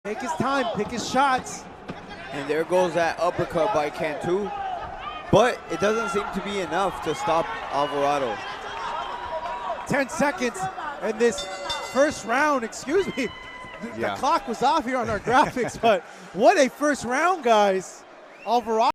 Take his time, pick his shots. And there goes that uppercut by Cantu. But it doesn't seem to be enough to stop Alvarado. 10 seconds in this first round, excuse me. The clock was off here on our graphics, but what a first round, guys. Alvarado.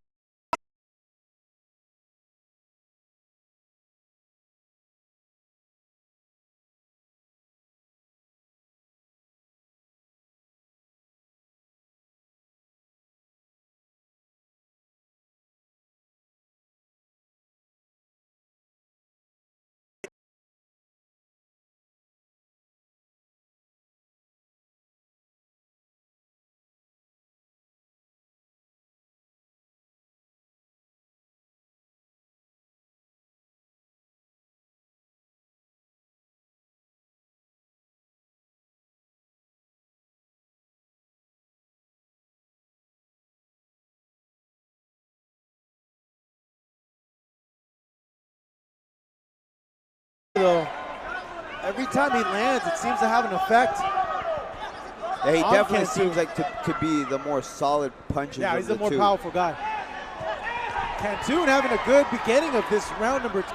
Though, every time he lands, it seems to have an effect. Yeah, he definitely seems like to be the more solid punches. Yeah, he's the more two. powerful guy. Cantu having a good beginning of this round number 2.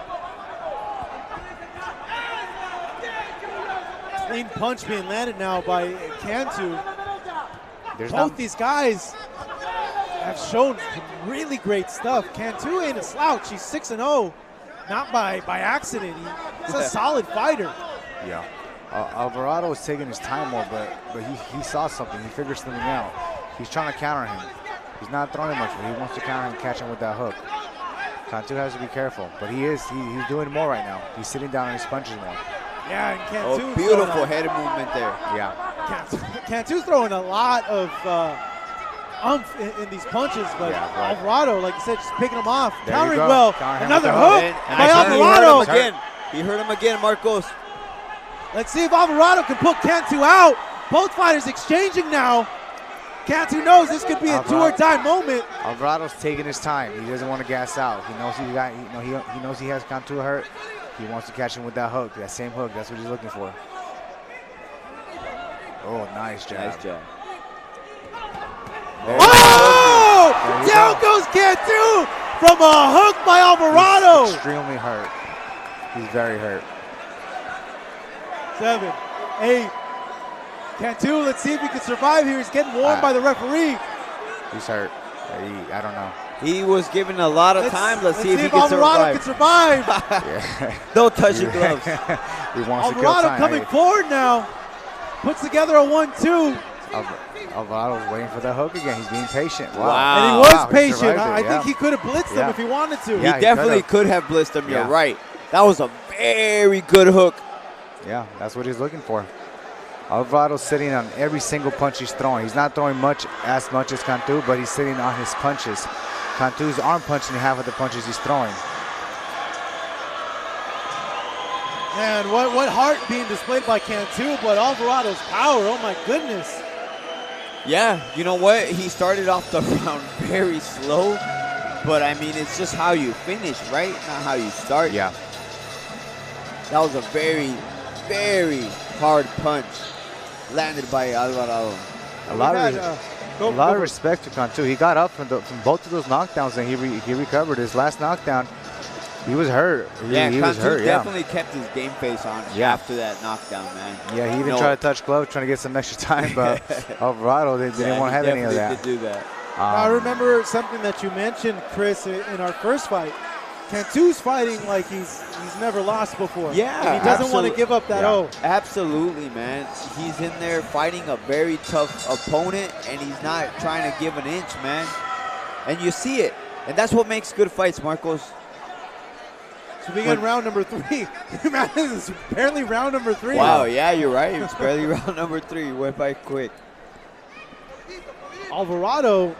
Clean punch being landed now by Cantu. Both these guys have shown some really great stuff. Cantu ain't a slouch. He's 6-0. Not by accident. He's a solid fighter. Yeah. Alvarado is taking his time more, but he saw something. He figured something out. He's trying to counter him. He's not throwing much, but he wants to counter him, catch him with that hook. Cantu has to be careful, but he's doing more right now. He's sitting down on his punches more. Yeah, and Cantu. Beautiful head movement there. Yeah. Cantu's throwing a lot of umph in these punches, but Alvarado, like you said, just picking them off, countering well. Another hook by Alvarado. He hurt him again, Marcos. Let's see if Alvarado can put Cantu out. Both fighters exchanging now. Cantu knows this could be a do-or-die moment. Alvarado's taking his time. He doesn't want to gas out. He knows he knows he has Cantu hurt. He wants to catch him with that hook, that same hook. That's what he's looking for. Oh, nice jab. Nice jab. Oh! Down goes Cantu from a hook by Alvarado. He's extremely hurt. He's very hurt. 7, 8. Cantu, let's see if he can survive here. He's getting warned by the referee. He's hurt. I don't know. He was given a lot of time. Let's see if he can Alvarado survive. can survive. No touching gloves. He wants to kill Alvarado time. coming forward now. Puts together a 1-2. Alvarado's waiting for the hook again. He's being patient. Wow. And he was patient. I think he could have blitzed him if he wanted to. He definitely could have blitzed him. You're right. That was a very good hook. Yeah, that's what he's looking for. Alvarado's sitting on every single punch he's throwing. He's not throwing as much as Cantu, but he's sitting on his punches. Cantu's arm punching half of the punches he's throwing. And what heart being displayed by Cantu, but Alvarado's power, oh my goodness. Yeah, you know what? He started off the round very slow, but I mean, it's just how you finish, right? Not how you start. Yeah. That was a very, very hard punch landed by Alvarado. A lot of respect to Cantu. He got up from both of those knockdowns, and he recovered. His last knockdown, he was hurt. He was hurt. Definitely kept his game face on after that knockdown, man. Yeah, he even tried to touch gloves, trying to get some extra time, but Alvarado didn't want to have any of that. Did do that. I remember something that you mentioned, Chris, in our first fight. Cantu's fighting like he's never lost before. Yeah, and he doesn't want to give up that O. Absolutely, man. He's in there fighting a very tough opponent, and he's not trying to give an inch, man. And you see it, and that's what makes good fights, Marcos. So we got round number 3. Man, this is barely round number 3. Wow, yeah, you're right. It's barely round number 3. Went by quick. Alvarado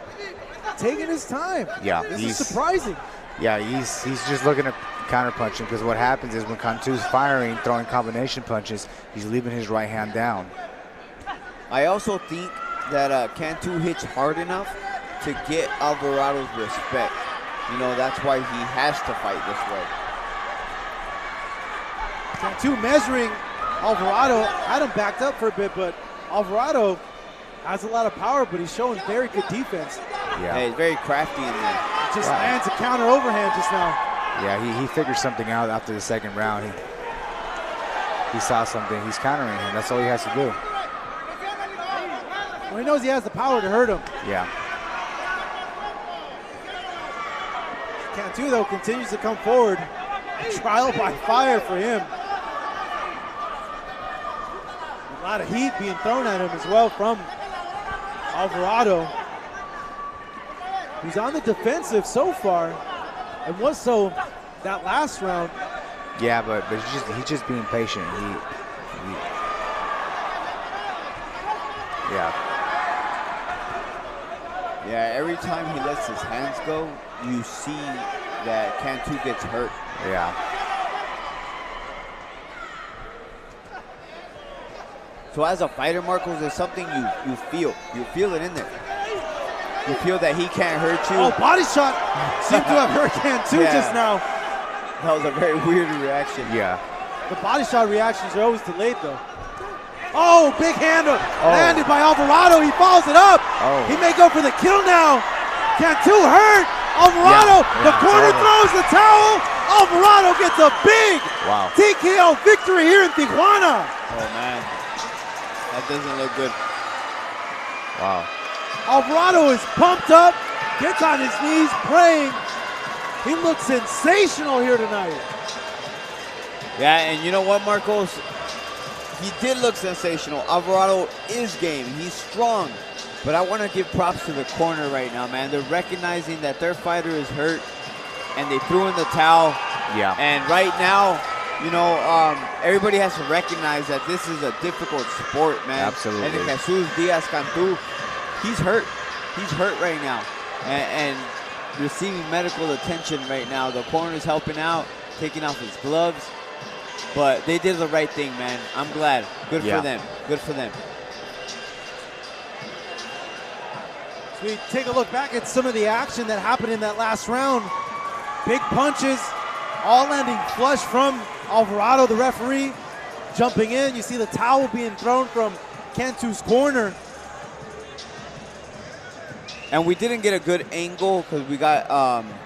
taking his time. Yeah, this is surprising. Yeah, he's just looking to counter punch him, because what happens is when Cantu's firing, throwing combination punches, he's leaving his right hand down. I also think that Cantu hits hard enough to get Alvarado's respect. You know, that's why he has to fight this way. Cantu measuring Alvarado, had him backed up for a bit, but Alvarado Has a lot of power, but he's showing very good defense. Yeah. He's very crafty in there. Just lands a counter overhand just now. Yeah, he figured something out after the second round. He saw something. He's countering him. That's all he has to do. Well, he knows he has the power to hurt him. Yeah. Cantu, though, continues to come forward. Trial by fire for him. A lot of heat being thrown at him as well from Alvarado, who's on the defensive so far, and was so that last round. Yeah, but he's just being patient. Yeah, every time he lets his hands go, you see that Cantu gets hurt. Yeah. So as a fighter, Marcos, there's something you feel. You feel it in there. You feel that he can't hurt you. Oh, body shot seemed to have hurt Cantu just now. That was a very weird reaction. Yeah. The body shot reactions are always delayed, though. Oh, big hand landed by Alvarado. He follows it up. Oh. He may go for the kill now. Cantu hurt. Alvarado, the corner throws the towel. Alvarado gets a big TKO victory here in Tijuana. Oh, man. That doesn't look good. Wow. Alvarado is pumped up, gets on his knees praying. He looks sensational here tonight. Yeah, and you know what, Marcos? He did look sensational. Alvarado is game. He's strong. But I want to give props to the corner right now, man. They're recognizing that their fighter is hurt, and they threw in the towel. Yeah. And right now, you know, everybody has to recognize that this is a difficult sport, man. Absolutely. And Jesus Diaz Cantu, he's hurt. He's hurt right now. And receiving medical attention right now. The corner's helping out, taking off his gloves. But they did the right thing, man. I'm glad. Good for them. Good for them. So we take a look back at some of the action that happened in that last round. Big punches, all landing flush from Alvarado, the referee, jumping in. You see the towel being thrown from Cantu's corner. And we didn't get a good angle because we got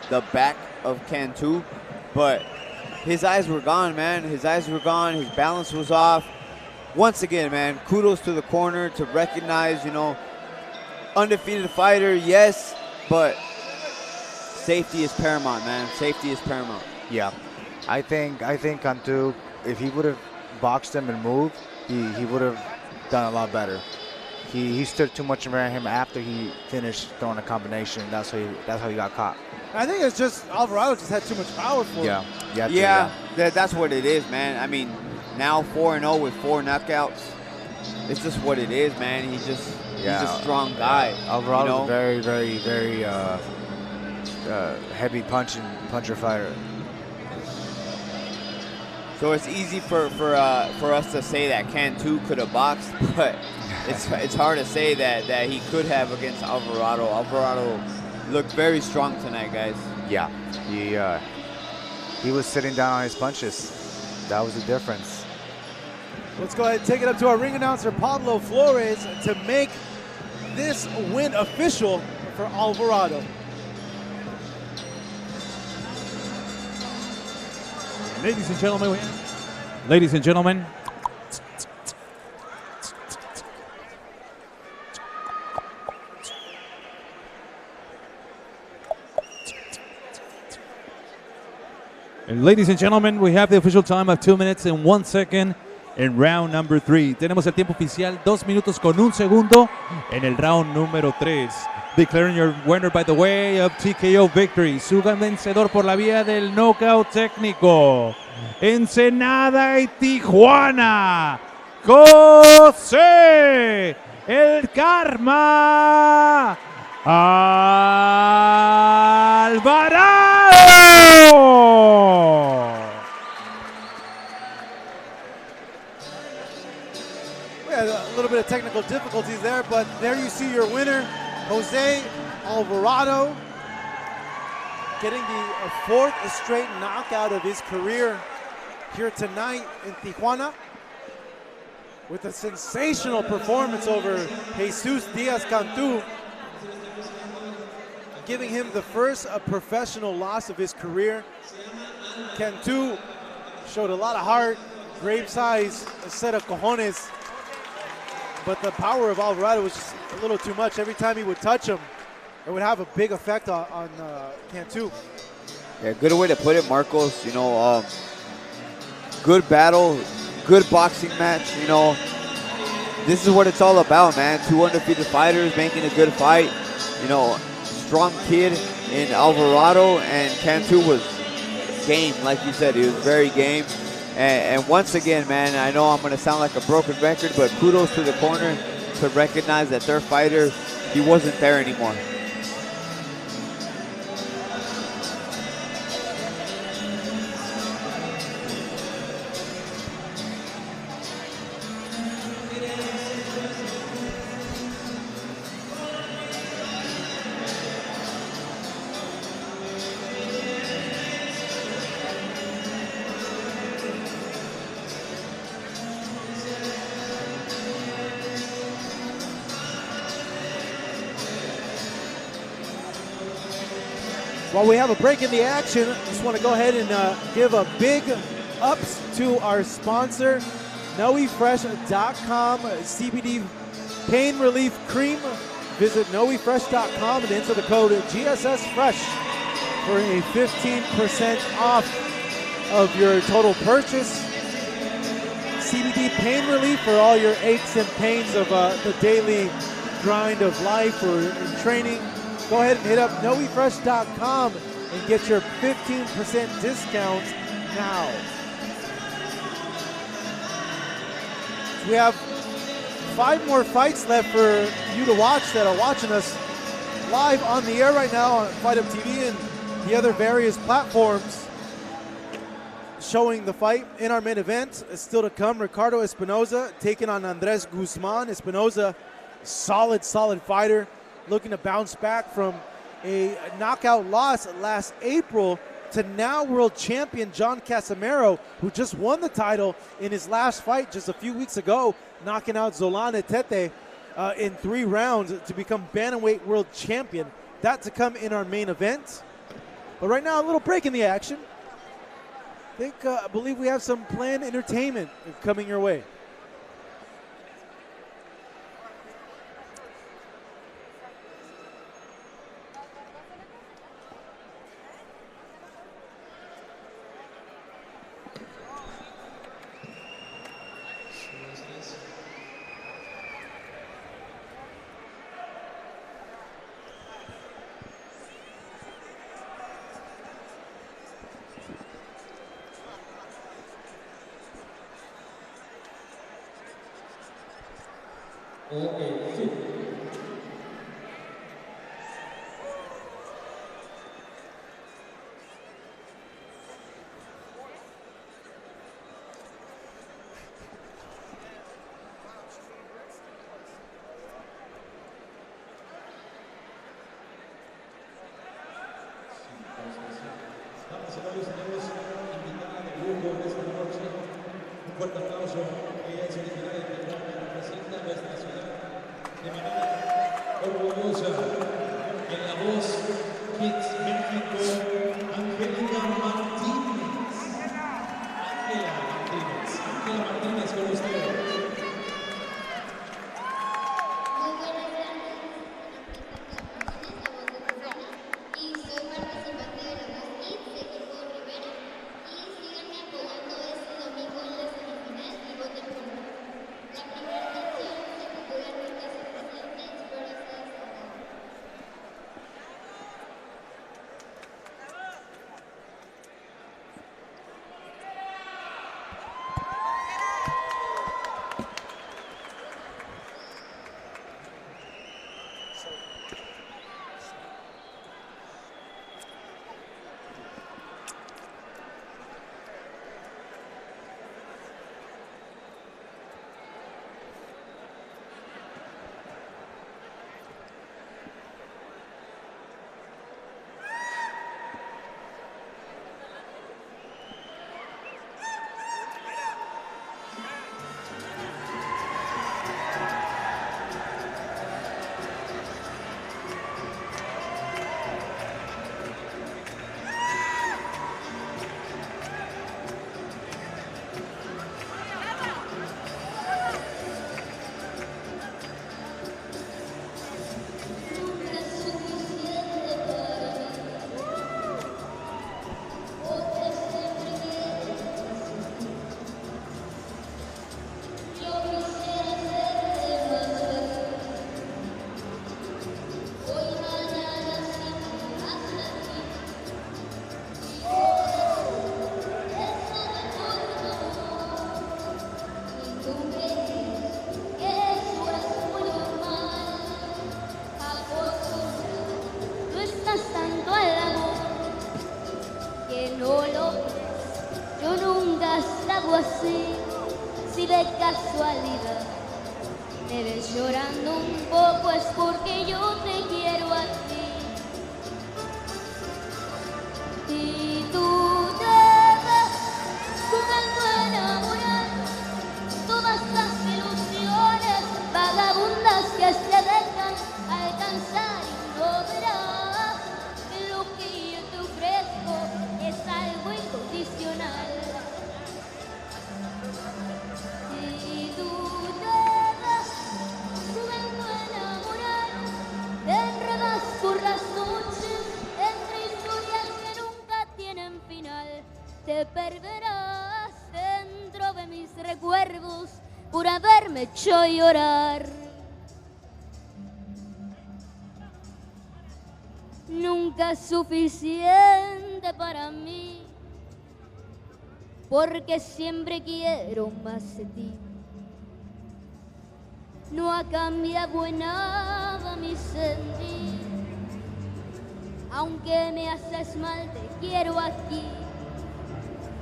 the back of Cantu, but his eyes were gone, man. His eyes were gone. His balance was off. Once again, man, kudos to the corner to recognize, you know, undefeated fighter, yes, but safety is paramount, man. Safety is paramount. Yeah. I think Cantu, if he would have boxed him and moved, he would have done a lot better. He stood too much around him after he finished throwing a combination. That's how he got caught. I think it's just Alvarado just had too much power for him. Yeah. That's what it is, man. I mean, now 4-0 with 4 knockouts. It's just what it is, man. He's a strong guy. Alvarado's you know? a very, very, very heavy puncher fighter. So it's easy for us to say that Cantu could have boxed, but it's hard to say that he could have against Alvarado. Alvarado looked very strong tonight, guys. Yeah, he was sitting down on his punches. That was the difference. Let's go ahead and take it up to our ring announcer, Pablo Flores, to make this win official for Alvarado. Ladies and gentlemen, we have the official time of 2 minutes and 1 second in round number 3. Tenemos el tiempo oficial 2 minutos con 1 segundo en el round número 3. Declaring your winner by the way of TKO victory. Su vencedor por la vía del knockout técnico. Ensenada y Tijuana. José el Karma Alvarado. We had a little bit of technical difficulties there, but there you see your winner, Jose Alvarado, getting the 4th straight knockout of his career here tonight in Tijuana. with a sensational performance over Jesus Diaz-Cantu, giving him the first professional loss of his career. Cantu showed a lot of heart, great size, a set of cojones, but the power of Alvarado was just a little too much. Every time he would touch him, it would have a big effect on Cantu. Yeah, good way to put it, Marcos. You know, good battle, good boxing match. You know, this is what it's all about, man. Two undefeated fighters making a good fight. You know, strong kid in Alvarado, and Cantu was game, like you said. He was very game. And once again, man, I know I'm going to sound like a broken record, but kudos to the corner to recognize that their fighter, he wasn't there anymore. While we have a break in the action, just want to go ahead and give a big ups to our sponsor, NoeFresh.com CBD Pain Relief Cream. Visit NoeFresh.com and enter the code GSS Fresh for a 15% off of your total purchase. CBD Pain Relief for all your aches and pains of the daily grind of life or in training. Go ahead and hit up NoeFresh.com and get your 15% discount now. We have 5 more fights left for you to watch that are watching us live on the air right now on Fight Up TV and the other various platforms showing the fight. In our main event is still to come. Ricardo Espinoza taking on Andres Guzman. Espinoza, solid fighter, looking to bounce back from a knockout loss last April to now world champion John Casimero, who just won the title in his last fight just a few weeks ago, knocking out Zolan Etete in 3 rounds to become bantamweight world champion. That to come in our main event. But right now, a little break in the action. I believe we have some planned entertainment coming your way. que no lo ves. Yo nunca estaba así, si de casualidad me ves llorando un poco es porque yo te quiero a ti. Y tú te vas jugando a enamorar todas las ilusiones vagabundas que se dejan alcanzar y no verás que lo que yo te ofrezco es algo incondicional. Y tú te vas jugando a enamorar, te enredas por las noches entre historias que nunca tienen final. Te perderás dentro de mis recuerdos por haberme hecho llorar. Nunca es suficiente para mí, porque siempre quiero más de ti. No ha cambiado en nada mi sentir, aunque me haces mal te quiero aquí.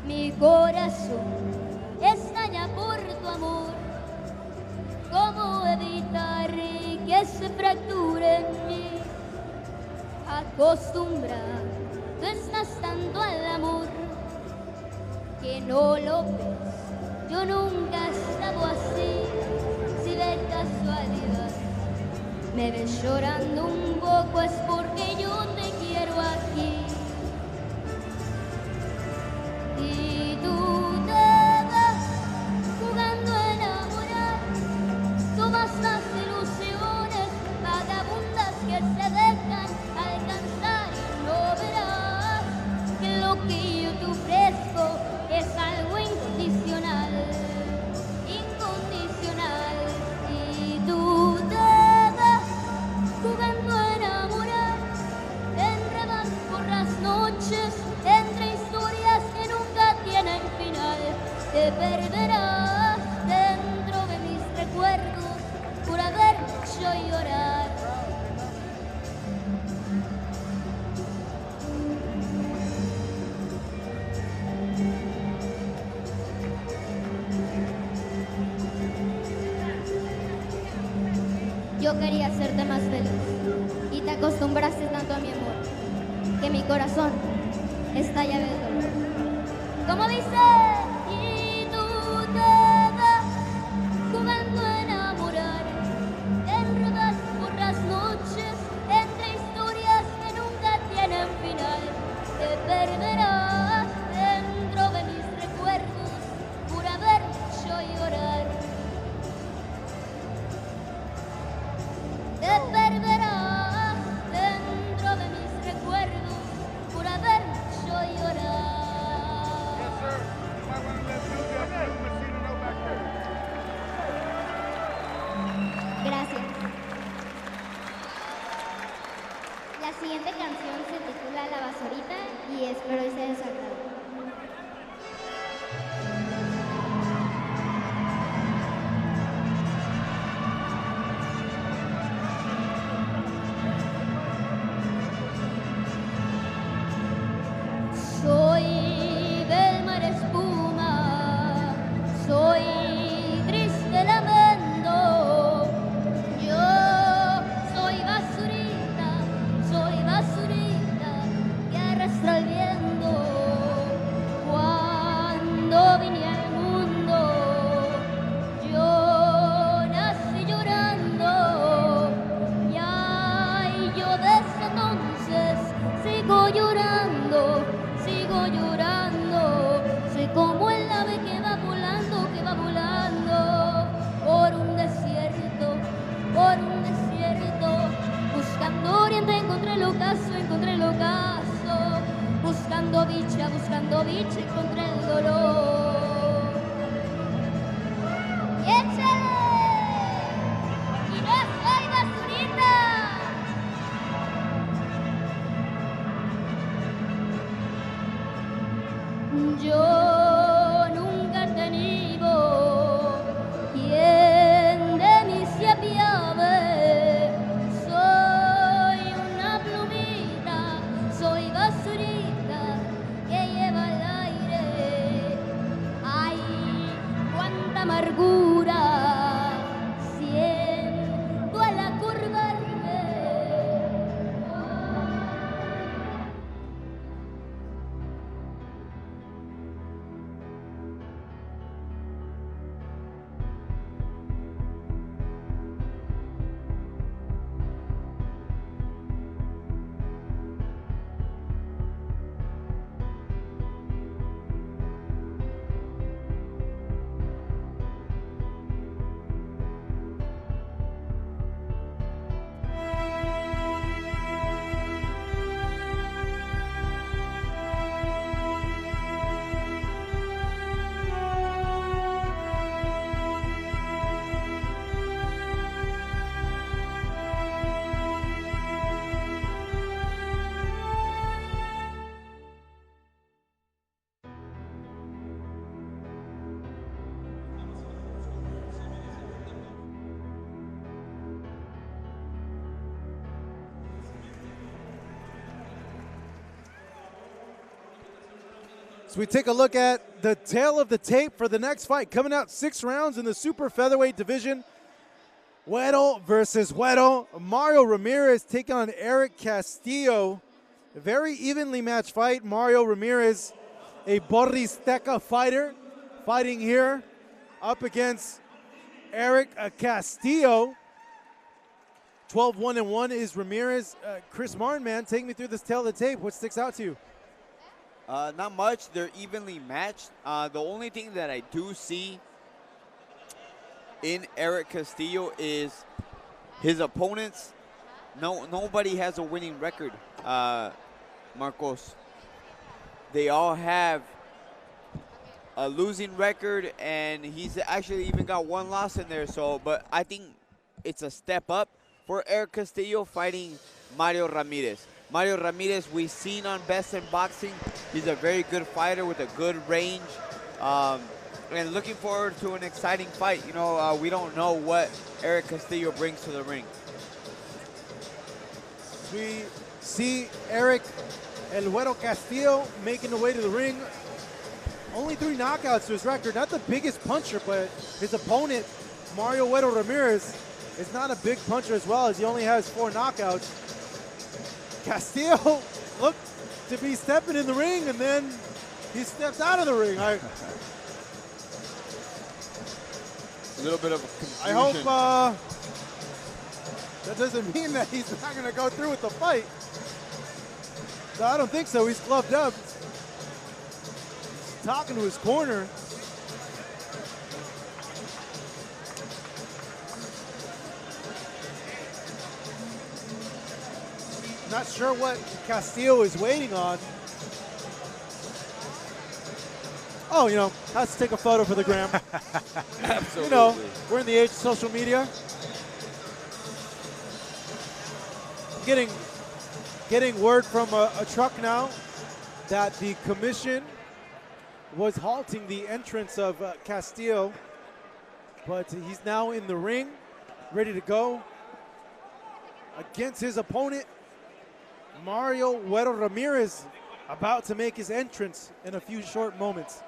Mi corazón estalla por tu amor. ¿Cómo evitar que se fracture en mí? Acostumbrado tú estás tanto al amor que no lo ves. Yo nunca he estado así, si de casualidad me ves llorando un poco es porque yo te quiero aquí. Y tú te vas jugando a enamorar todas las ilusiones vagabundas que se dejan alcanzar y no verás que lo que yo te ofrezco es algo incondicional, incondicional. Y tú te vas jugando a enamorar, te enredas por las noches entre historias que nunca tienen final. Te perderás dentro de mis recuerdos por haberme hecho llorar. Yo quería hacerte más feliz y te acostumbraste tanto a mi amor que mi corazón estalla de dolor. Como dice, y tú te vas jugando a enamorar, te enredas por las noches entre historias que nunca tienen final. Te perderás dentro de mis recuerdos por haberme hecho llorar. Te perderás dentro de mis recuerdos por haberme hecho llorar. Gracias. La siguiente canción se titula La Basurita y espero que sea de su agrado. Soy del mar espuma, soy triste lamento. Yo soy basurita que arrastra el viento. Cuando vine al mundo, yo nací llorando. Y yo desde entonces sigo llorando. Sigo llorando, soy como el ave que va volando por un desierto, buscando oriente, encontré el ocaso, buscando dicha, encontré el dolor. ¡Y échale! ¡Y no soy basurita! Yo nunca he tenido quien de mí se apiade. Soy una plumita, soy basurita que amargura. Siento a la curvarme. So we take a look at the tail of the tape for the next fight. Coming out 6 rounds in the super featherweight division. Güero versus Güero. Mario Ramirez taking on Eric Castillo. A very evenly matched fight. Mario Ramirez, a Borristeca fighter, fighting here up against Eric Castillo. 12-1-1 is Ramirez. Chris Martin, man, take me through this tail of the tape. What sticks out to you? Not much. They're evenly matched. The only thing that I do see in Eric Castillo is his opponents. Nobody has a winning record, Marcos. They all have a losing record, and he's actually even got 1 loss in there. So, but I think it's a step up for Eric Castillo fighting Mario Ramirez. Mario Ramirez, we've seen on Best in Boxing. He's a very good fighter with a good range. And looking forward to an exciting fight. You know, we don't know what Eric Castillo brings to the ring. We see Eric El Güero Castillo making the way to the ring. Only 3 knockouts to his record. Not the biggest puncher, but his opponent, Mario Güero Ramirez, is not a big puncher as well, as he only has 4 knockouts. Castillo looked to be stepping in the ring, and then he steps out of the ring. A little bit of confusion. I hope that doesn't mean that he's not going to go through with the fight. No, I don't think so. He's gloved up. He's talking to his corner. Not sure what Castillo is waiting on. Oh, you know, has to take a photo for the gram. Absolutely. You know, we're in the age of social media. Getting word from a truck now that the commission was halting the entrance of Castillo, but he's now in the ring, ready to go against his opponent, Mario Güero Ramirez, about to make his entrance in a few short moments.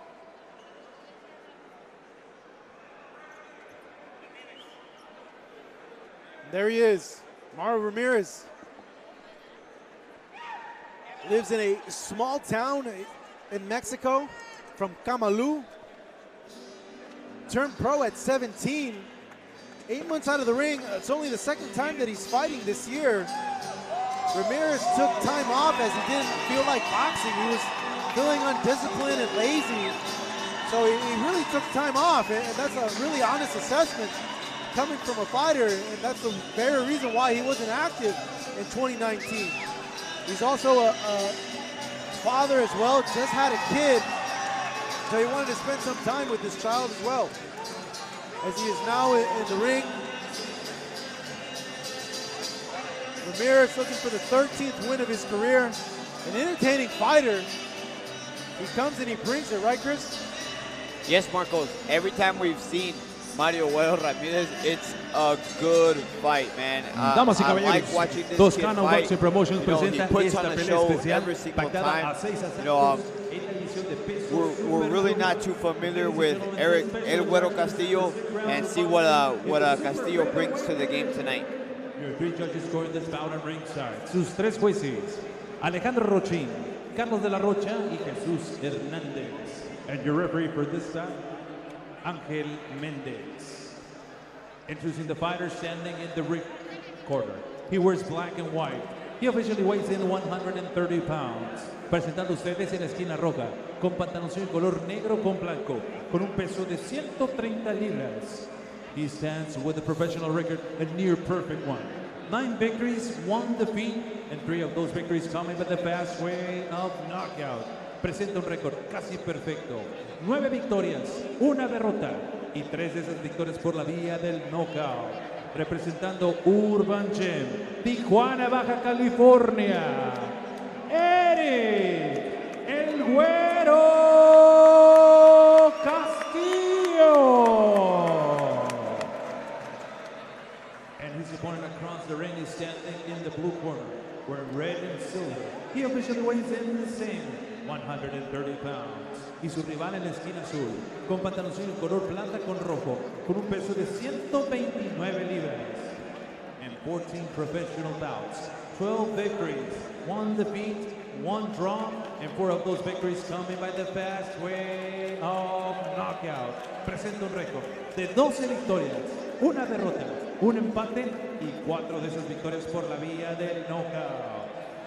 There he is, Mario Ramirez. Lives in a small town in Mexico from Camalu. Turned pro at 17. 8 months out of the ring. It's only the 2nd time that he's fighting this year. Ramirez took time off as he didn't feel like boxing. He was feeling undisciplined and lazy. So he really took time off, and that's a really honest assessment coming from a fighter, and that's the very reason why he wasn't active in 2019. He's also a father as well, just had a kid, so he wanted to spend some time with his child as well. As he is now in the ring. Ramirez looking for the 13th win of his career. An entertaining fighter. He comes and he brings it, right, Chris? Yes, Marcos. Every time we've seen Mario Huero Ramirez, it's a good fight, man. Damas y I like caballeros, watching this kid Toscano fight. Boxing Promotions You know, he presenta puts esta on a pelea show especial every single pactada time. a 6 You know, asaltos en la edición de peso we're really not too familiar with Eric El Güero Castillo, and see what Castillo brings to the game tonight. Your 3 judges scoring this bout on ringside. Sus 3 jueces, Alejandro Rochín, Carlos de la Rocha y Jesús Hernández. And your referee for this bout, Ángel Méndez. Introducing the fighter standing in the ring corner. He wears black and white. He officially weighs in 130 pounds. Presentando ustedes en la esquina roja, con pantaloncillo color negro con blanco, con un peso de 130 libras. He stands with a professional record, a near perfect one. 9 victories, 1 defeat, and 3 of those victories coming by the fast way of knockout. Presenta un récord casi perfecto. 9 victorias, 1 derrota y 3 de esas victorias por la vía del knockout. Representando Urban Gym, Tijuana, Baja California, Eric El Güero Castillo. And his opponent across the ring is standing in the blue corner, wearing red and silver. He officially weighs in the same 130 pounds. Y su rival en la esquina azul, con pantaloncillo color plata con rojo, con un peso de 129 libras. And 14 professional bouts, 12 victories, 1 defeat, 1 draw, and 4 of those victories coming by the fast way of knockout. Presenta un récord de 12 victorias, 1 derrota, 1 empate y 4 de esas victorias por la vía del knockout.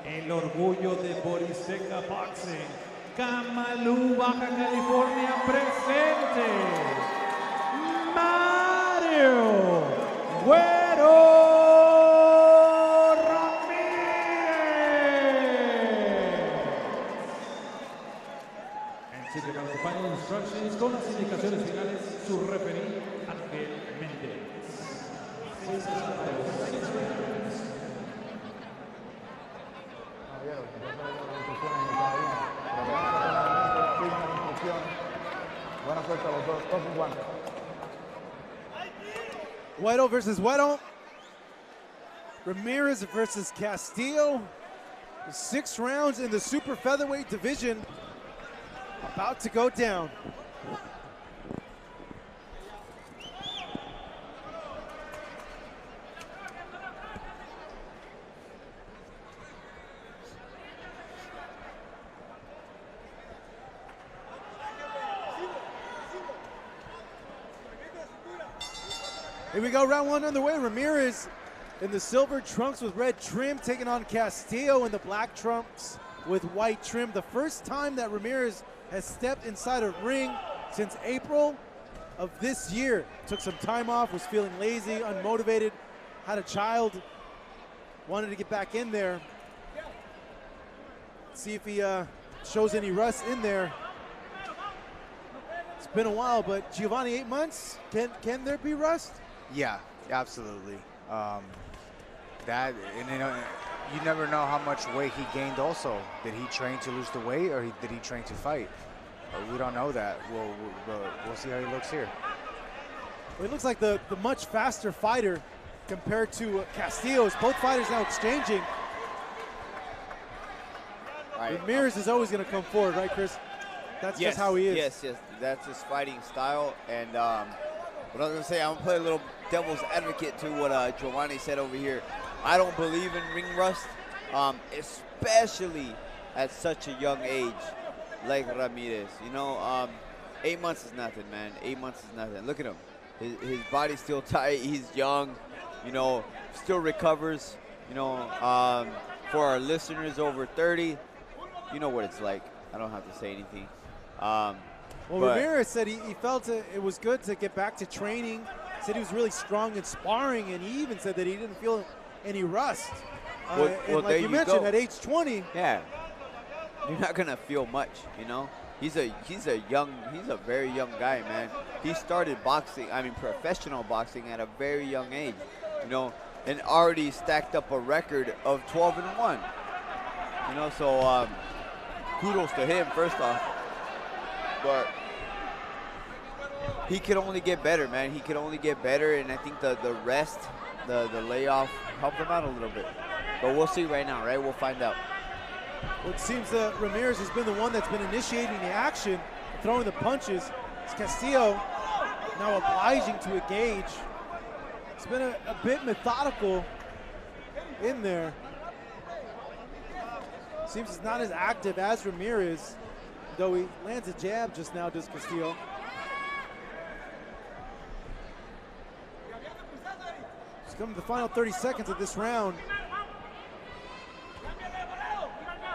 El orgullo de Boriseca Boxing, Camalú, Baja California, presente, Mario Güero Ramírez. And sigue para the final instructions con las indicaciones finales, su referee, Ángel Méndez. Buena suerte a los dos, todos igual. Güero versus Güero. Ramirez versus Castillo. 6 rounds in the super featherweight division about to go down. Here we go, round 1 underway. Ramirez in the silver trunks with red trim, taking on Castillo in the black trunks with white trim. The first time that Ramirez has stepped inside a ring since April of this year. Took some time off, was feeling lazy, unmotivated, had a child, wanted to get back in there. See if he shows any rust in there. It's been a while, but Giovanni, 8 months, can there be rust? Yeah, absolutely. That, and you know, you never know how much weight he gained also. Did he train to lose the weight, or did he train to fight? We don't know that. We'll see how he looks here. Well, he looks like the much faster fighter compared to Castillo's. Both fighters now exchanging. Right. Ramirez is always going to come forward, right, Chris? That's just how he is. Yes, that's his fighting style. And what I was going to say, I'm going to play a little devil's advocate to what Giovanni said over here. I don't believe in ring rust, especially at such a young age like Ramirez. You know, 8 months is nothing, man. 8 months is nothing. Look at him. His body's still tight. He's young, you know, still recovers. You know, for our listeners over 30, you know what it's like. I don't have to say anything. Well, Ramirez said he felt it was good to get back to training. Said he was really strong in sparring, and he even said that he didn't feel any rust. Well, and like you mentioned, at age 20, yeah, you're not gonna feel much. You know, he's a very young guy, man. He started boxing, professional boxing at a very young age. You know, and already stacked up a record of 12-1. You know, so kudos to him first off. But he could only get better, man. He could only get better, and I think the rest, the layoff helped him out a little bit. But we'll see right now, right? We'll find out. Well, it seems that Ramirez has been the one that's been initiating the action, throwing the punches. It's Castillo now obliging to engage. It's been a bit methodical in there. Seems it's not as active as Ramirez, though he lands a jab just now, does Castillo. It's coming to the final 30 seconds of this round.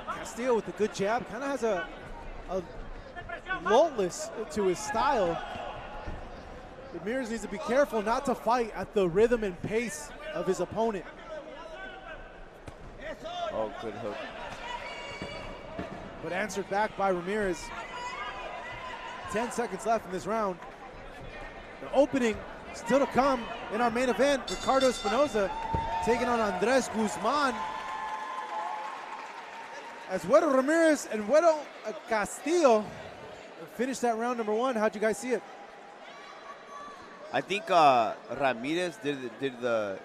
Castillo with a good jab, kind of has a lullless to his style. Ramirez needs to be careful not to fight at the rhythm and pace of his opponent. Oh, good hook. But answered back by Ramirez. 10 seconds left in this round. The opening still to come in our main event. Ricardo Espinoza taking on Andres Guzman. As Güero Ramirez and Güero Castillo finished that round number one. How'd you guys see it? I think Ramirez did the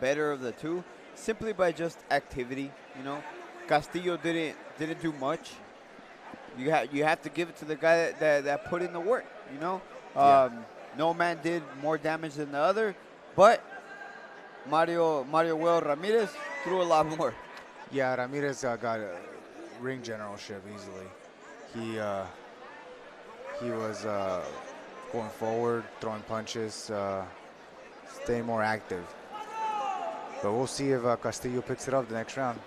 better of the two, simply by just activity. You know, Castillo didn't do much. You have to give it to the guy that put in the work. You know, no man did more damage than the other, but Mario Güero Ramirez threw a lot more. Yeah, Ramirez got a ring generalship easily. He was going forward, throwing punches, staying more active. But we'll see if Castillo picks it up the next round.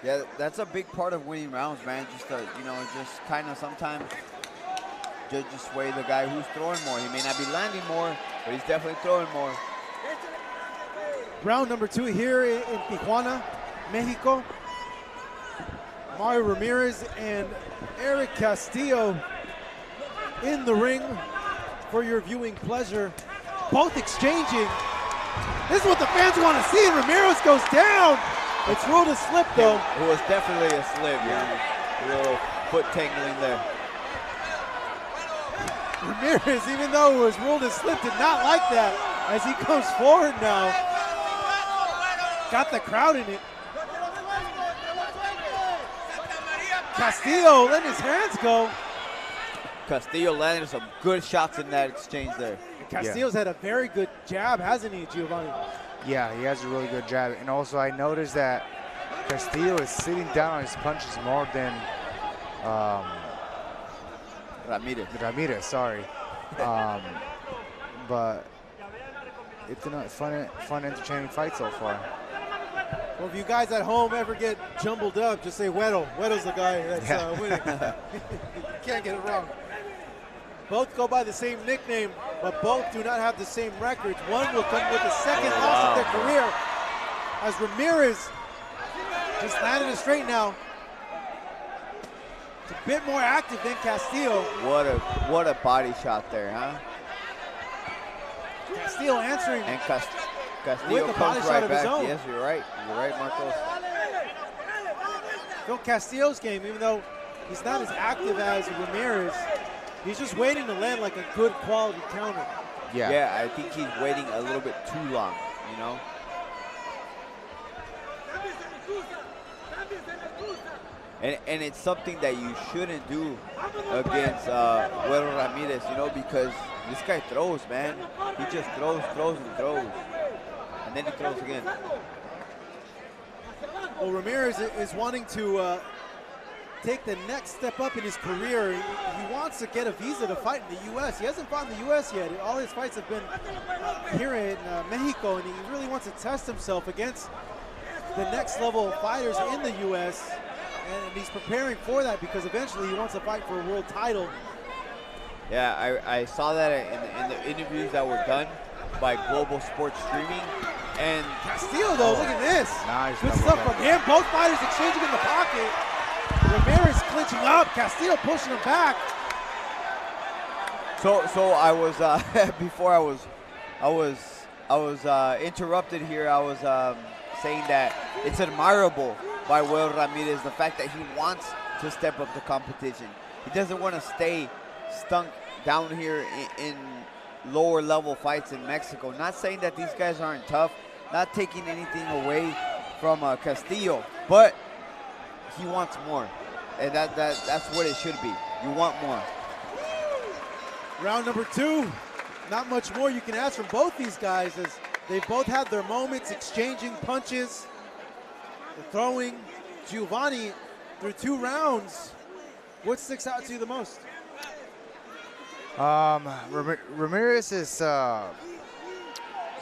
Yeah, that's a big part of winning rounds, man. Just just kind of sometimes just sway the guy who's throwing more. He may not be landing more, but he's definitely throwing more. Round number two here in Tijuana, Mexico. Mario Ramirez and Eric Castillo in the ring for your viewing pleasure. Both exchanging. This is what the fans want to see. Ramirez goes down. It's ruled a slip, though. It was definitely a slip, yeah. A little foot tangling there. Ramirez, even though it was ruled a slip, did not like that as he comes forward now. Got the crowd in it. Castillo letting his hands go. Castillo landed some good shots in that exchange there. Castillo's had a very good jab, hasn't he, Giovanni? Yeah, he has a really good jab. And also I noticed that Castillo is sitting down on his punches more than Ramirez, sorry. But it's a fun, entertaining fight so far. Well, if you guys at home ever get jumbled up, just say Güero. Güero's the guy that's winning. You can't get it wrong. Both go by the same nickname, but both do not have the same records. One will come with the second loss of their career, as Ramirez just landed it straight now. It's a bit more active than Castillo. What a body shot there, huh? Castillo answering. And Castillo with the body comes shot right of his back. own. Yes, you're right. You're right, Marcos. Phil Castillo's game, even though he's not as active as Ramirez, he's just waiting to land like a good quality counter. Yeah, I think he's waiting a little bit too long, you know? And it's something that you shouldn't do against Güero Ramirez, you know, because this guy throws, man. He just throws, and throws. And then he throws again. Well, Ramirez is wanting to take the next step up in his career. He wants to get a visa to fight in the U.S. He hasn't fought in the U.S. yet. All his fights have been here in Mexico, and he really wants to test himself against the next level fighters in the U.S., and he's preparing for that because eventually he wants to fight for a world title. Yeah, I saw that in the interviews that were done by Global Sports Streaming. And Castillo, though, look at this. Nice. Good stuff from him. Both fighters exchanging in the pocket. Ramirez clinching up. Castillo pushing him back. So I was before I was interrupted here. I was saying that it's admirable by Güero Ramirez, the fact that he wants to step up the competition. He doesn't want to stay stunk down here in lower level fights in Mexico. Not saying that these guys aren't tough, not taking anything away from Castillo, but he wants more. And that's what it should be. You want more. Round number 2. Not much more you can ask from both these guys, as they've both had their moments exchanging punches, the throwing. Giovanni, through 2 rounds, what sticks out to you the most? Ramirez is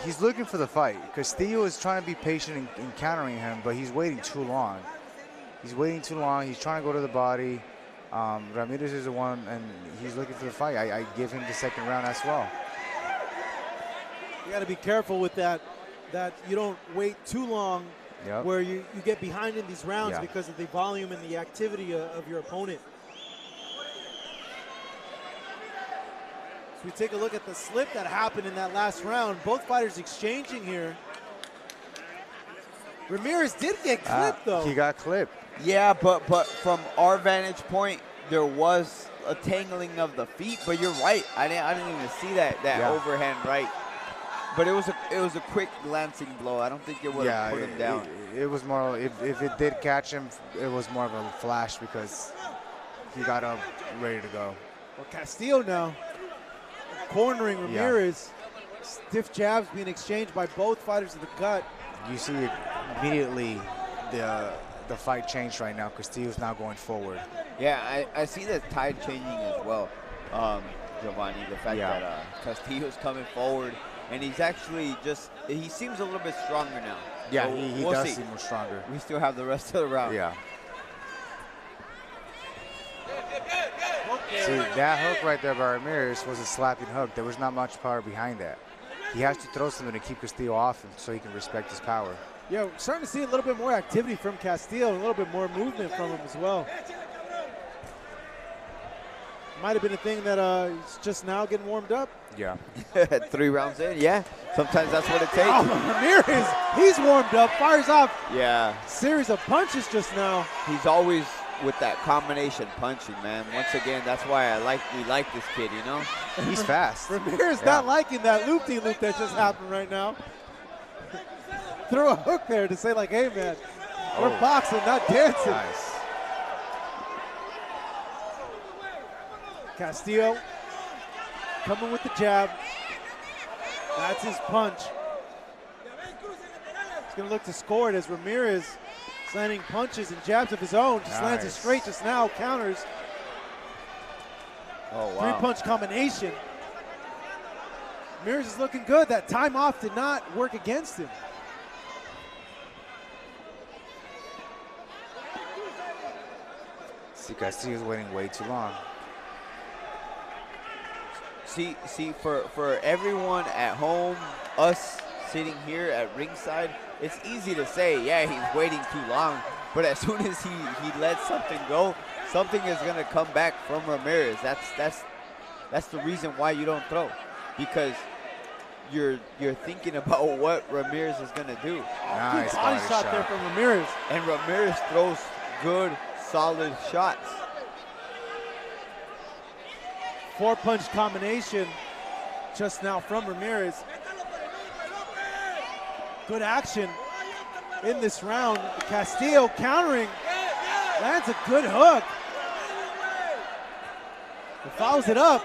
he's looking for the fight. Castillo is trying to be patient in countering him, but he's waiting too long. He's waiting too long. He's trying to go to the body. Ramirez is the one, and he's looking for the fight. I give him the second round as well. You got to be careful with that you don't wait too long, where you get behind in these rounds because of the volume and the activity of your opponent. So we take a look at the slip that happened in that last round. Both fighters exchanging here. Ramirez did get clipped, though. He got clipped. Yeah, but from our vantage point, there was a tangling of the feet. But you're right. I didn't even see that overhand right. But it was a quick glancing blow. I don't think it would have put him down. It was more, if it did catch him, it was more of a flash because he got up ready to go. Well, Castillo now cornering Ramirez. Stiff jabs being exchanged by both fighters in the gut. You see it immediately, the fight changed right now. Castillo's now going forward. Yeah, I see the tide changing as well, Giovanni. The fact that Castillo's coming forward, and he's actually he seems a little bit stronger now. Yeah, so he does seem more stronger. We still have the rest of the round. Yeah. See, that hook right there by Ramirez was a slapping hook. There was not much power behind that. He has to throw something to keep Castillo off him so he can respect his power. Yeah, we're starting to see a little bit more activity from Castillo, a little bit more movement from him as well. Might have been a thing that he's just now getting warmed up. Yeah. 3 rounds in, yeah. Sometimes that's what it takes. Oh, Ramirez, he's warmed up, fires off. Yeah. Series of punches just now. He's always with that combination punching, man. Once again, that's why we like this kid, you know? He's fast. Ramirez not liking that loop-de-loop that just happened right now. Throw a hook there to say like, hey, man, we're boxing, not dancing. Nice. Castillo coming with the jab. That's his punch. He's going to look to score it as Ramirez is landing punches and jabs of his own. Just lands it straight just now, counters. Oh, wow. 3-punch combination. Ramirez is looking good. That time off did not work against him. See, Castillo's waiting way too long. See, for everyone at home, us sitting here at ringside, it's easy to say, yeah, he's waiting too long. But as soon as he lets something go, something is gonna come back from Ramirez. That's the reason why you don't throw, because you're thinking about what Ramirez is gonna do. Nice Good body shot there from Ramirez. And Ramirez throws good, solid shots. 4-punch combination just now from Ramirez. Good action in this round. Castillo countering, lands a good hook. He follows it up.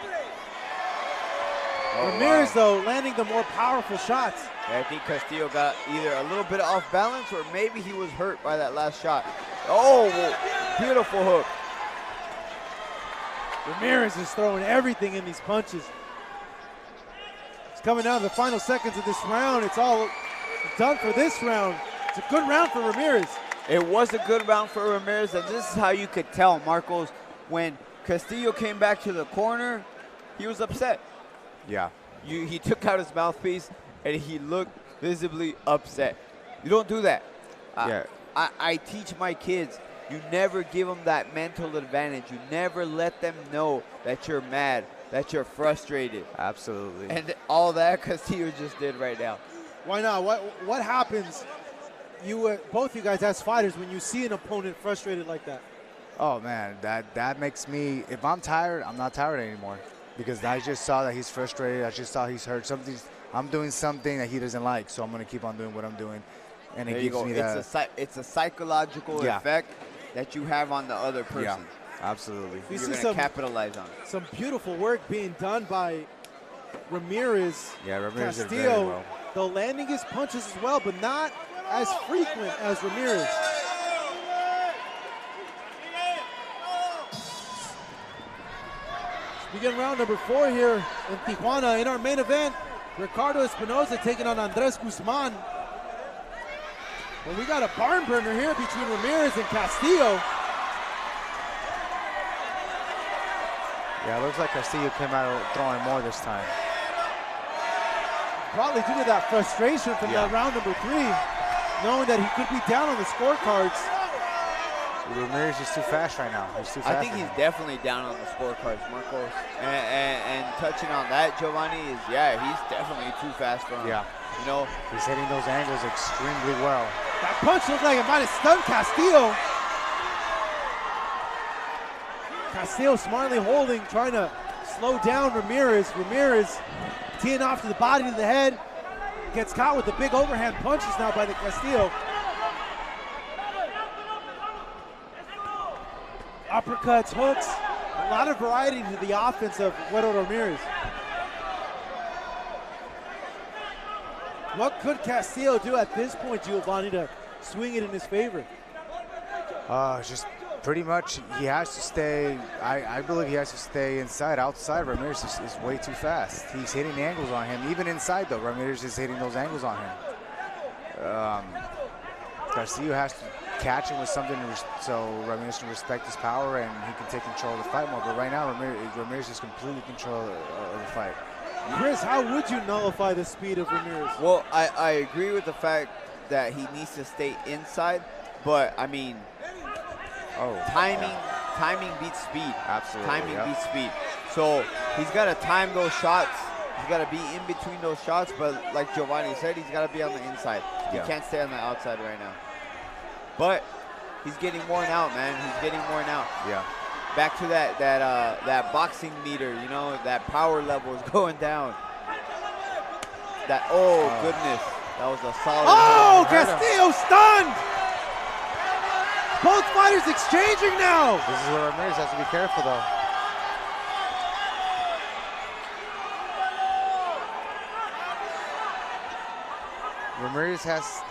Ramirez, though, landing the more powerful shots. Yeah, I think Castillo got either a little bit off balance or maybe he was hurt by that last shot. Oh, beautiful hook. Ramirez is throwing everything in these punches. It's coming down to the final seconds of this round. It's all done for this round. It's a good round for Ramirez. It was a good round for Ramirez, and this is how you could tell, Marcos, when Castillo came back to the corner, he was upset. Yeah. He took out his mouthpiece, and he looked visibly upset. You don't do that. Yeah. I teach my kids, you never give them that mental advantage. You never let them know that you're mad, that you're frustrated. Absolutely. And all that Castillo just did right now. Why not? What happens, both you guys as fighters, when you see an opponent frustrated like that? Oh man, that makes me, if I'm tired, I'm not tired anymore. Because I just saw that he's frustrated. I just saw he's hurt. I'm doing something that he doesn't like, so I'm going to keep on doing what I'm doing. And it gives me that. It's a psychological effect that you have on the other person. Yeah, absolutely. We You're see going to capitalize on it. some beautiful work being done by Ramirez. Yeah, Ramirez did very Castillo, well. though landing his punches as well, but not as frequent as Ramirez. Begin round number 4 here in Tijuana. In our main event, Ricardo Espinosa taking on Andres Guzman. Well, we got a barn burner here between Ramirez and Castillo. Yeah, it looks like Castillo came out throwing more this time. Probably due to that frustration from that round number 3, knowing that he could be down on the scorecards. Ramirez is too fast right now. He's too fast. I think he's definitely down on the scorecards, Marcos. And touching on that, Giovanni, he's definitely too fast for him. Yeah. You know, he's hitting those angles extremely well. That punch looked like it might have stunned Castillo. Castillo smartly holding, trying to slow down Ramirez. Ramirez teeing off to the body to the head. Gets caught with the big overhand punches now by the Castillo. Uppercuts, hooks, a lot of variety to the offense of Güero Ramirez. What could Castillo do at this point, Giovanni, to swing it in his favor? Just pretty much he has to stay, I believe he has to stay inside. Outside, Ramirez is way too fast. He's hitting angles on him. Even inside, though, Ramirez is hitting those angles on him. Castillo has to catch him with something so Ramirez can respect his power and he can take control of the fight more. But right now, Ramirez is completely control of the fight. Chris, how would you nullify the speed of Ramirez? Well, I agree with the fact that he needs to stay inside, but I mean, timing beats speed. Absolutely. Timing beats speed. So he's got to time those shots. He's got to be in between those shots, but like Giovanni said, he's got to be on the inside. He can't stay on the outside right now. But he's getting worn out, man. He's getting worn out. Yeah. Back to that boxing meter, you know, that power level is going down. Goodness. That was a solid. Oh, Castillo stunned! Both fighters exchanging now. This is where Ramirez has to be careful, though. Ramirez has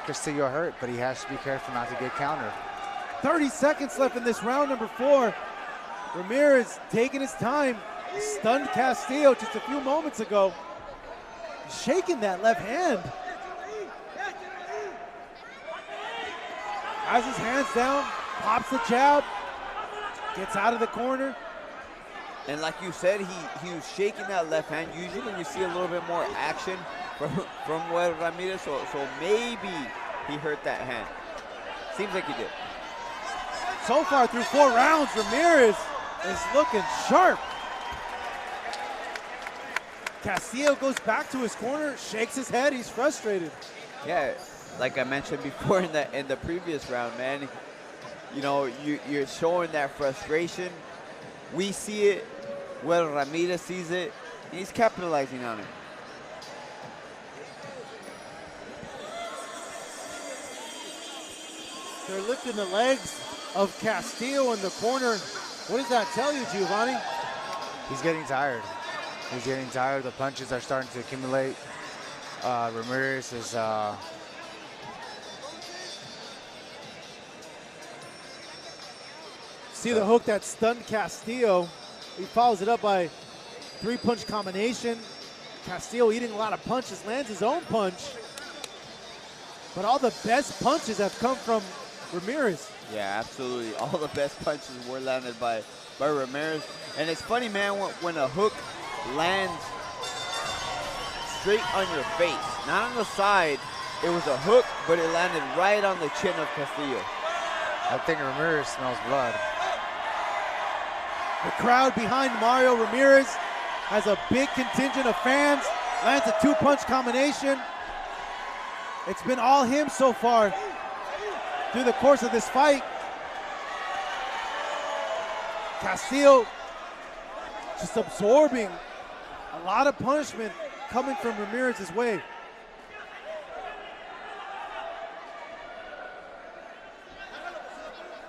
Castillo hurt, but he has to be careful not to get countered. 30 seconds left in this round number 4. Ramirez taking his time. Stunned Castillo just a few moments ago. Shaking that left hand. Has his hands down, pops the jab, gets out of the corner. And like you said, he was shaking that left hand. Usually we see a little bit more action from Güero Ramirez, so maybe he hurt that hand. Seems like he did. So far through 4 rounds, Ramirez is looking sharp. Castillo goes back to his corner, shakes his head, he's frustrated. Yeah, like I mentioned before in the previous round, man, you know, you're showing that frustration. We see it, Güero Ramirez sees it, and he's capitalizing on it. They're lifting the legs of Castillo in the corner. What does that tell you, Giovanni? He's getting tired. He's getting tired. The punches are starting to accumulate. Ramirez is see the hook that stunned Castillo. He follows it up by 3-punch combination. Castillo eating a lot of punches, lands his own punch. But all the best punches have come from Ramirez. Yeah, absolutely. All the best punches were landed by Ramirez. And it's funny, man, when a hook lands straight on your face, not on the side. It was a hook, but it landed right on the chin of Castillo. I think Ramirez smells blood. The crowd behind Mario Ramirez has a big contingent of fans. Lands a 2-punch combination. It's been all him so far through the course of this fight. Castillo just absorbing a lot of punishment coming from Ramirez's way.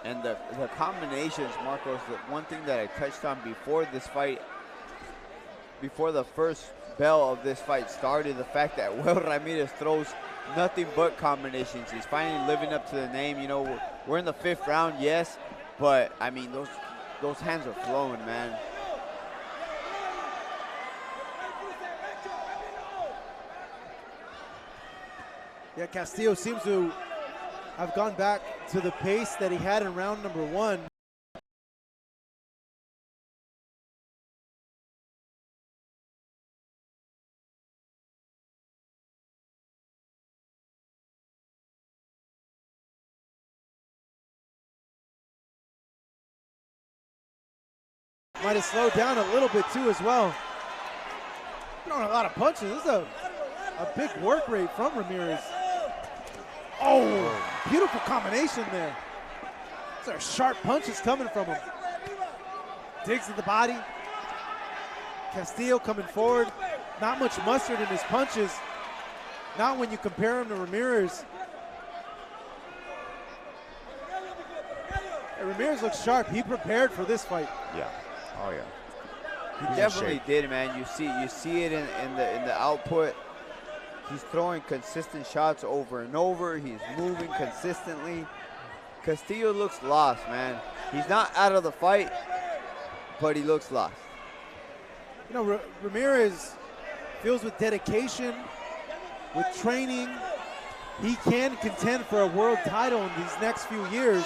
And the combinations, Marcos, the one thing that I touched on before this fight, before the first bell of this fight started, the fact that Will Ramirez throws nothing but combinations. He's finally living up to the name. You know, we're in the 5th round, yes, but I mean, those hands are flowing, man. Yeah, Castillo seems to have gone back to the pace that he had in round number 1. Might have slowed down a little bit too as well. Throwing a lot of punches. This is a big work rate from Ramirez. Oh, beautiful combination there. These are sharp punches coming from him. Digs at the body. Castillo coming forward. Not much mustard in his punches. Not when you compare him to Ramirez. Hey, Ramirez looks sharp. He prepared for this fight. Yeah. Oh yeah. He definitely did, man. You see it in the output. He's throwing consistent shots over and over. He's moving consistently. Castillo looks lost, man. He's not out of the fight, but he looks lost. You know, Ramirez feels with dedication, with training, he can contend for a world title in these next few years.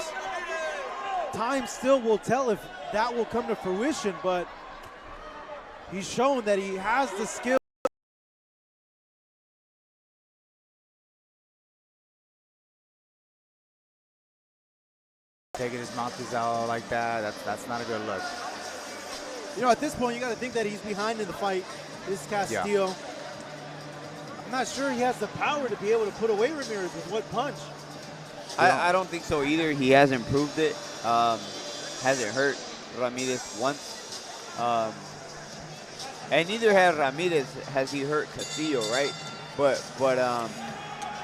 Time still will tell if that will come to fruition, but he's shown that he has the skill. Taking his mouthpiece out like that, that's not a good look. You know, at this point, you got to think that he's behind in the fight. This is Castillo. Yeah. I'm not sure he has the power to be able to put away Ramirez with one punch. I don't think so either. He has improved it. Hasn't hurt Ramirez once. And neither has he hurt Castillo, right? But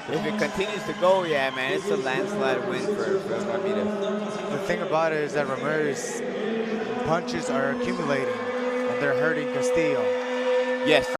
if it continues to go, yeah, man, it's a landslide win for Ramirez. The thing about it is that Ramirez punches are accumulating and they're hurting Castillo. Yes.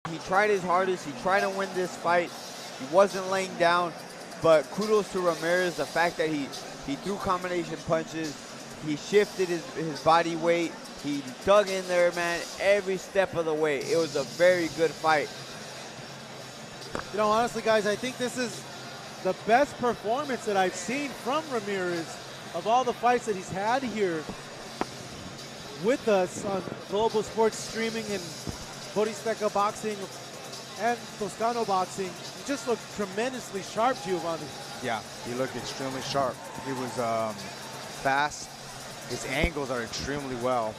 He tried his hardest. He tried to win this fight. He wasn't laying down, but kudos to Ramirez, the fact that he threw combination punches. He shifted his body weight. He dug in there, man, every step of the way. It was a very good fight. You know, honestly, guys, I think this is the best performance that I've seen from Ramirez of all the fights that he's had here with us on Global Sports Streaming and Boristeca Boxing and Toscano Boxing. He just looked tremendously sharp, Giovanni. Yeah, he looked extremely sharp. He was fast. His angles are extremely well.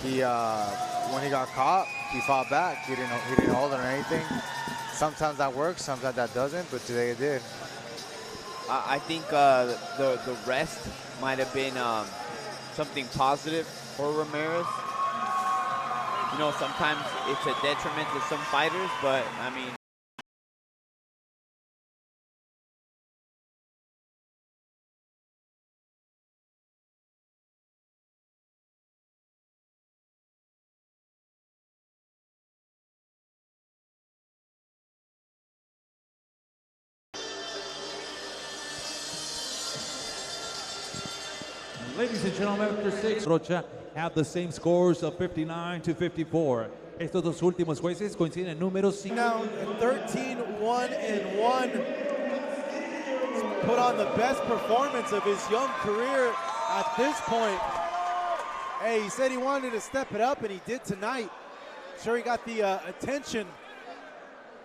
He when he got caught, he fought back. He didn't hold it or anything. Sometimes that works, sometimes that doesn't, but today it did. I think the rest might have been something positive for Ramirez. You know, sometimes it's a detriment to some fighters, but I mean, Ladies and gentlemen, after 6, Rocha have the same scores of 59 to 54. Estos dos últimos jueces coinciden en números. Now 13-1-1. Put on the best performance of his young career at this point. Hey, he said he wanted to step it up, and he did tonight. Sure, he got the attention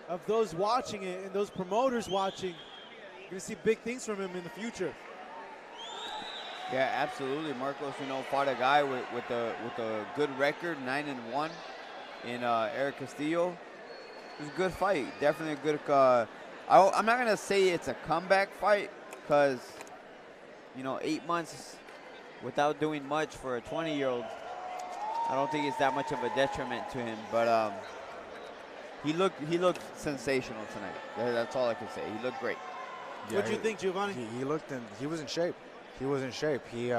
of those watching it and those promoters watching. You're gonna see big things from him in the future. yeah, absolutely. Marcos, you know, fought a guy with a good record, 9-1, in Eric Castillo. It was a good fight. Definitely a good. I'm not gonna say it's a comeback fight because, you know, 8 months without doing much for a 20-year-old, I don't think it's that much of a detriment to him. But he looked sensational tonight. That's all I can say. He looked great. What do you think, Giovanni? He was in shape. He was in shape. He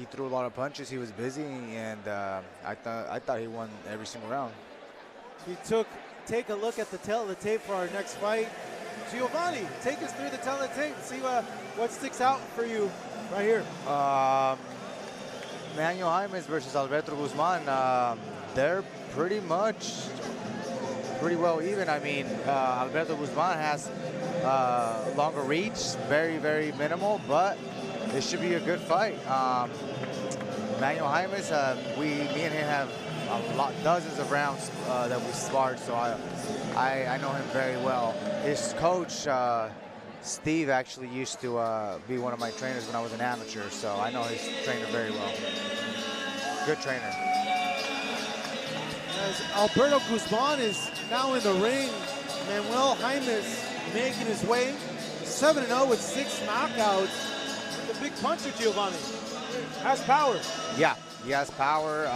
threw a lot of punches. He was busy, and I thought he won every single round. Take a look at the tail of the tape for our next fight. Giovanni, take us through the tail of the tape. See what sticks out for you right here. Manuel Jaimes versus Alberto Guzman. They're pretty well even. I mean, Alberto Guzman has longer reach, very, very minimal, but it should be a good fight. Manuel Jaimes, me and him have dozens of rounds that we sparred, so I know him very well. His coach, Steve, actually used to be one of my trainers when I was an amateur, so I know his trainer very well. Good trainer. As Alberto Guzman is now in the ring, Manuel Jaimes making his way, 7-0 with 6 knockouts. The big puncher, Giovanni, has power. Yeah, he has power.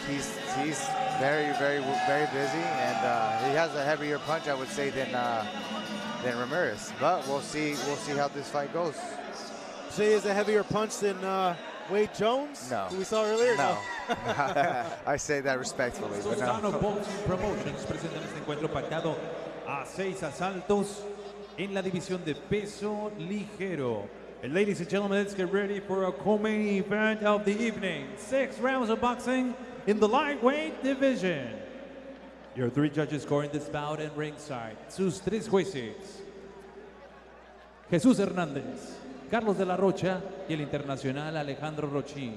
He's very, very, very busy, and he has a heavier punch, I would say, than Ramirez. But we'll see how this fight goes. Say he has a heavier punch than Wade Jones, no, who we saw earlier. No. I say that respectfully, but Toscano no. Boxing Promotions presentan este encuentro pactado a 6 asaltos en la división de peso ligero. And ladies and gentlemen, let's get ready for a co-main event of the evening. 6 rounds of boxing in the lightweight division. Your 3 judges scoring this bout and ringside. Sus 3 jueces: Jesús Hernández, Carlos de la Rocha y el internacional Alejandro Rochín.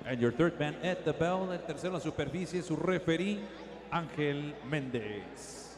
And your third man at the bell, el tercero en la superficie, su referee, Ángel Méndez.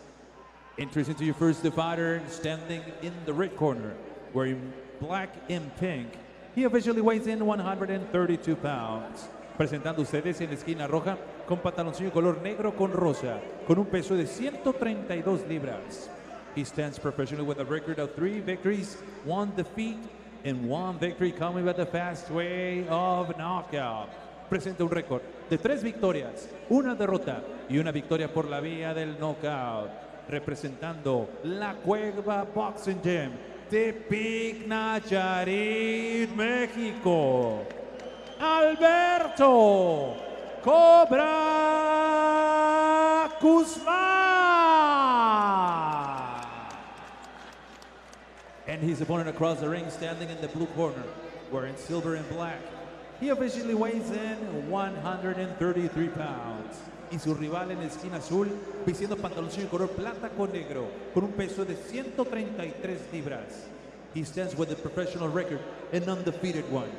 Introducing to you first the fighter standing in the red corner, wearing black and pink. He officially weighs in 132 pounds. Presentando ustedes en la esquina roja, con pantaloncillo color negro con rosa, con un peso de 132 libras. He stands professionally with a record of 3 victories, 1 defeat, and 1 victory coming by the fast way of knockout. Presenta un récord de 3 victorias, 1 derrota y 1 victoria por la vía del knockout. Representando la Cueva Boxing Gym de Tepic, Nayarit, México, Alberto Cobra Guzman. And his opponent across the ring, standing in the blue corner, wearing silver and black. He officially weighs in 133 pounds. Y su rival en la esquina azul, vistiendo pantaloncillo color plata con negro, con un peso de 133 libras. He stands with a professional record, an undefeated one.